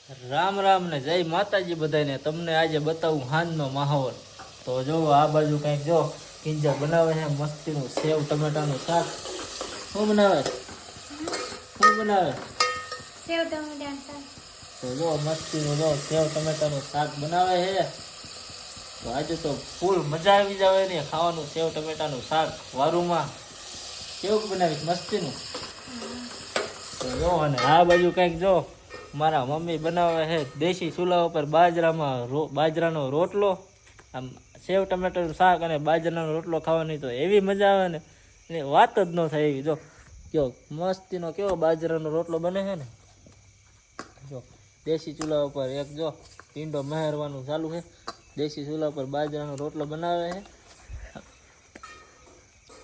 રામ રામ ને જય માતાજી બધાને. તમને આજે બતાવું હાંજનો માહોલ. તો જો આ બાજુ કંઈક જો કિંજર બનાવે છે મસ્તીનું સેવ ટમેટાનું શાક. શું બનાવે? શું બનાવે? સેવ ટમેટાનું શાક. તો જો મસ્તીનું જો સેવ ટમેટાનું શાક બનાવે છે. તો આજે તો ફૂલ મજા આવી જાવે ને ખાવાનું સેવ ટમેટાનું શાક વારુમાં. કેવું બનાવીશ મસ્તીનું? તો જો અને આ બાજુ કંઈક જો મારા મમ્મી બનાવે છે દેશી ચૂલા ઉપર બાજરાનો રોટલો. આમ સેવ ટમેટાનું શાક અને બાજરાનો રોટલો ખાવાની તો એવી મજા આવે ને એની વાત જ ન થાય એવી. જો કયો મસ્તીનો કેવો બાજરાનો રોટલો બને છે ને. જો દેશી ચૂલા ઉપર એક જો પીંડો મહેરવાનું ચાલુ છે. દેશી ચૂલા ઉપર બાજરાનો રોટલો બનાવે છે.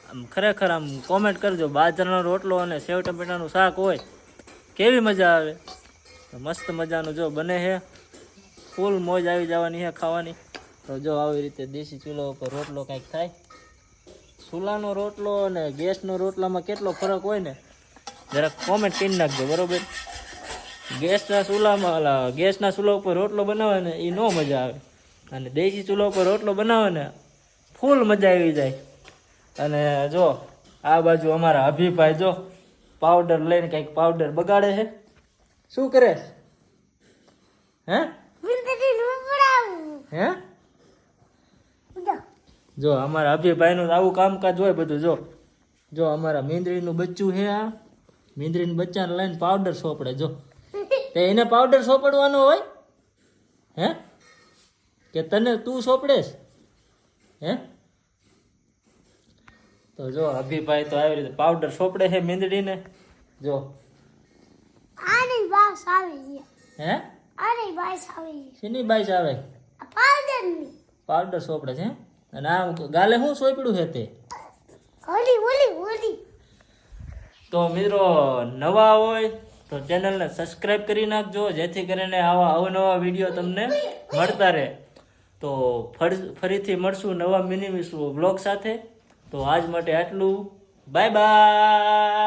આમ ખરેખર આમ કોમેન્ટ કરજો, બાજરાનો રોટલો અને સેવ ટમેટાનું શાક હોય કેવી મજા આવે. મસ્ત મજાનું જો બને છે, ફૂલ મોજ આવી જવાની છે ખાવાની. તો જો આવી રીતે દેશી ચૂલા ઉપર રોટલો કંઈક થાય. ચૂલાનો રોટલો અને ગેસનો રોટલામાં કેટલો ફરક હોય ને જરાક કોમેન્ટ કરી નાખજો, બરોબર? ગેસના ચૂલા ઉપર રોટલો બનાવે ને એ નો મજા આવે, અને દેશી ચૂલા ઉપર રોટલો બનાવે ને ફૂલ મજા આવી જાય. અને જો આ બાજુ અમારા અભિભાઈ જો પાવડર લઈને કંઈક પાવડર બગાડે છે. શું કરે? હે હે જો અમારા અભિભાઈનું આવું કામકાજ હોય બધું. જો અમારા મીંદડીનું બચ્ચું છે, આ મીંદડીના બચ્ચાને લઈને પાવડર સોપડે. જો તે એને પાવડર સોપડવાનો હોય હે કે તું સોપડેશ હે? તો જો અભિભાઈ તો આવી રીતે પાવડર સોપડે છે મીંદડીને. જો આની બાસ આવી હે આની બાસ આવી શેની બાઈસ આવે? પાવડરની પાવડર સોપડે છે. અને આ ગાલે શું સોપડ્યું છે તે? ઓલી તો મિત્રો નવા હોય તો ચેનલને સબસ્ક્રાઇબ કરી નાખજો, જેથી કરીને આવા અવનવા વિડીયો તમને મળતા રહે. તો ફરીથી મળશું નવા મિની વ્લોગ સાથે. તો આજ માટે આટલું. Bye bye.